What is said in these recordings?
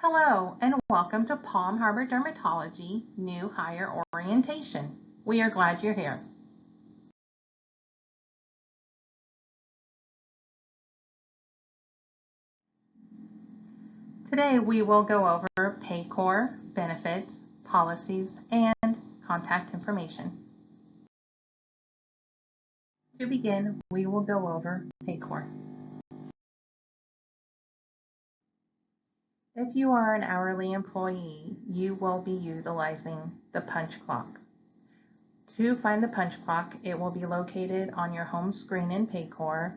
Hello and welcome to Palm Harbor Dermatology New Hire Orientation. We are glad you're here. Today we will go over Paycor, benefits, policies, and contact information. To begin, we will go over Paycor. If you are an hourly employee, you will be utilizing the punch clock. To find the punch clock, it will be located on your home screen in Paycor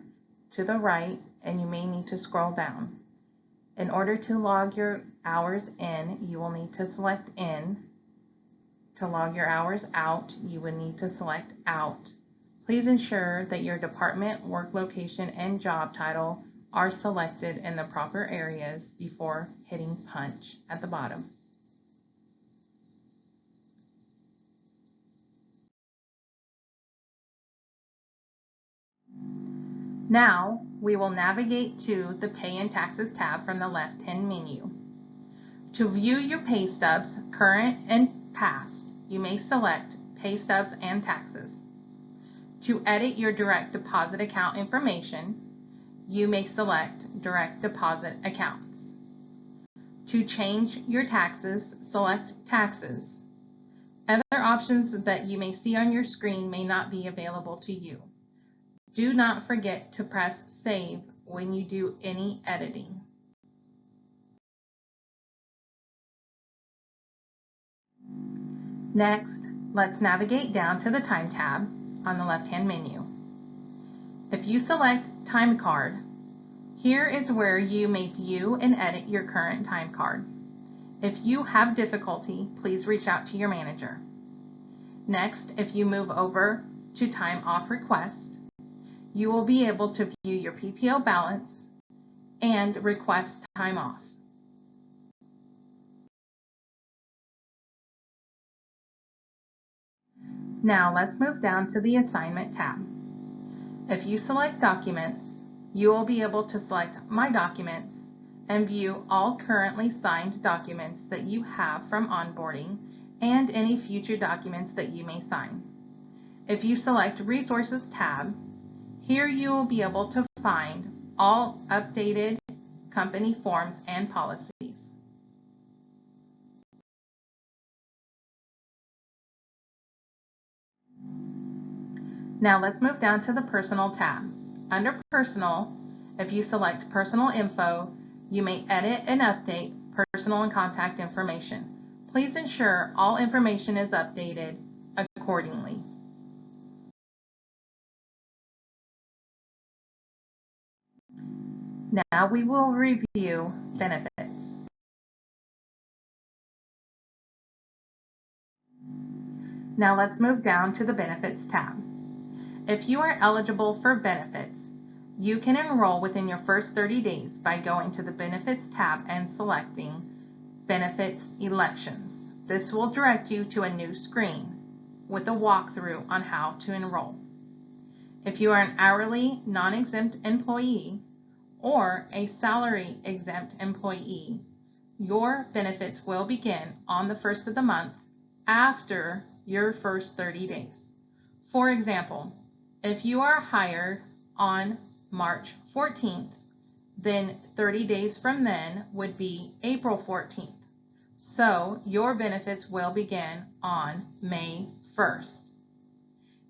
to the right, and you may need to scroll down. In order to log your hours in, you will need to select in. To log your hours out, you would need to select out. Please ensure that your department, work location, and job title are selected in the proper areas before hitting punch at the bottom. Now, we will navigate to the Pay and Taxes tab from the left-hand menu. To view your pay stubs, current and past, you may select Pay Stubs and Taxes. To edit your direct deposit account information, you may select Direct Deposit Accounts. To change your taxes, select Taxes. Other options that you may see on your screen may not be available to you. Do not forget to press Save when you do any editing. Next, let's navigate down to the Time tab on the left-hand menu. If you select Time Card, here is where you may view and edit your current time card. If you have difficulty, please reach out to your manager. Next, if you move over to Time Off Request, you will be able to view your PTO balance and request time off. Now let's move down to the Assignment tab. If you select Documents, you will be able to select My Documents and view all currently signed documents that you have from onboarding and any future documents that you may sign. If you select Resources tab, here you will be able to find all updated company forms and policies. Now let's move down to the Personal tab. Under Personal, if you select Personal Info, you may edit and update personal and contact information. Please ensure all information is updated accordingly. Now we will review benefits. Now let's move down to the Benefits tab. If you are eligible for benefits, you can enroll within your first 30 days by going to the Benefits tab and selecting Benefits Elections. This will direct you to a new screen with a walkthrough on how to enroll. If you are an hourly non-exempt employee or a salary exempt employee, your benefits will begin on the first of the month after your first 30 days. For example, if you are hired on March 14th, then 30 days from then would be April 14th. So your benefits will begin on May 1st.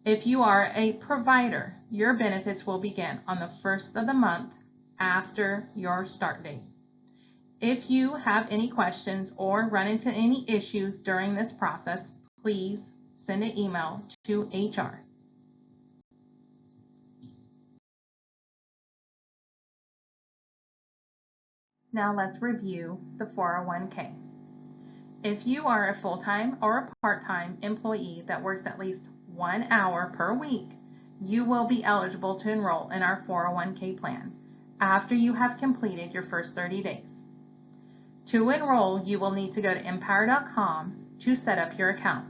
If you are a provider, your benefits will begin on the first of the month after your start date. If you have any questions or run into any issues during this process, please send an email to HR. Now let's review the 401k. If you are a full-time or a part-time employee that works at least 1 hour per week, you will be eligible to enroll in our 401k plan after you have completed your first 30 days. To enroll, you will need to go to empower.com to set up your account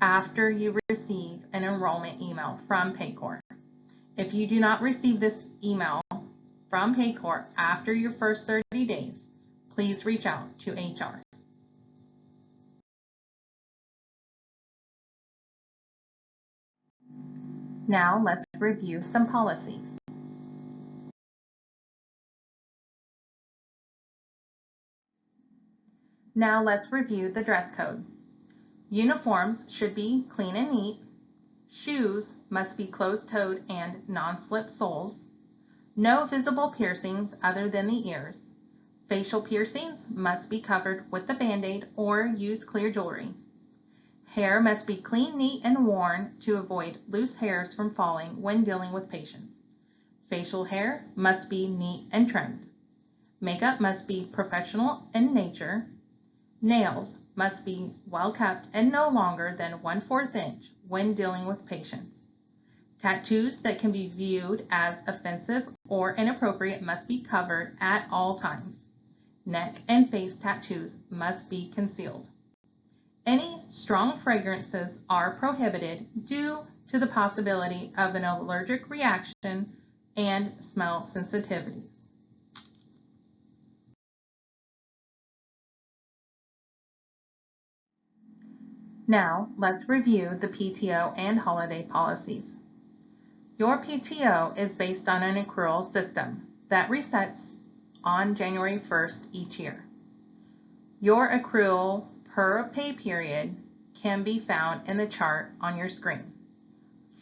after you receive an enrollment email from Paycor. If you do not receive this email from Paycor after your first 30 days, please reach out to HR. Now let's review some policies. Now let's review the dress code. Uniforms should be clean and neat. Shoes must be closed-toed and non-slip soles. No visible piercings other than the ears. Facial piercings must be covered with the Band-Aid or use clear jewelry. Hair must be clean, neat, and worn to avoid loose hairs from falling when dealing with patients. Facial hair must be neat and trimmed. Makeup must be professional in nature. Nails must be well kept and no longer than 1/4 inch when dealing with patients. Tattoos that can be viewed as offensive or inappropriate must be covered at all times. Neck and face tattoos must be concealed. Any strong fragrances are prohibited due to the possibility of an allergic reaction and smell sensitivities. Now, let's review the PTO and holiday policies. Your PTO is based on an accrual system that resets on January 1st each year. Your accrual per pay period can be found in the chart on your screen.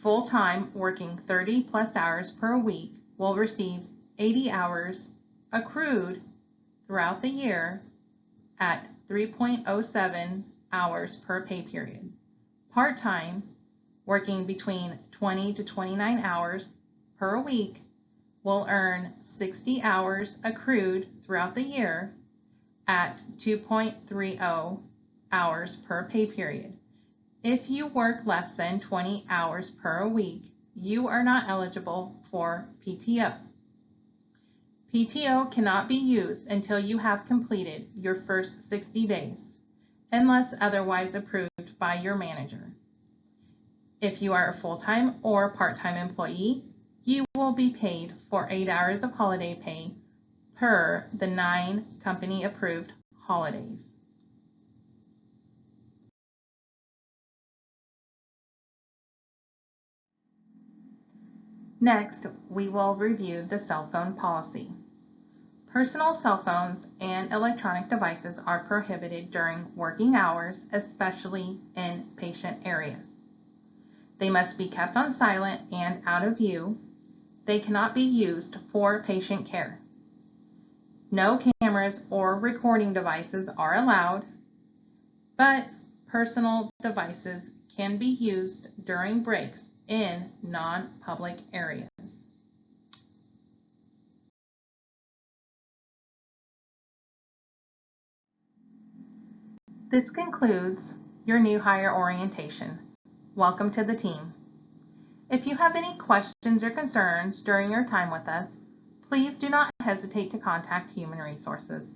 Full-time working 30 plus hours per week will receive 80 hours accrued throughout the year at 3.07 hours per pay period. Part-time working between 20 to 29 hours per week will earn 60 hours accrued throughout the year at 2.30 hours per pay period. If you work less than 20 hours per week, you are not eligible for PTO. PTO cannot be used until you have completed your first 60 days, unless otherwise approved by your manager. If you are a full-time or part-time employee, you will be paid for 8 hours of holiday pay per the 9 company-approved holidays. Next, we will review the cell phone policy. Personal cell phones and electronic devices are prohibited during working hours, especially in patient areas. They must be kept on silent and out of view. They cannot be used for patient care. No cameras or recording devices are allowed, but personal devices can be used during breaks in non-public areas. This concludes your new hire orientation. Welcome to the team. If you have any questions or concerns during your time with us, please do not hesitate to contact Human Resources.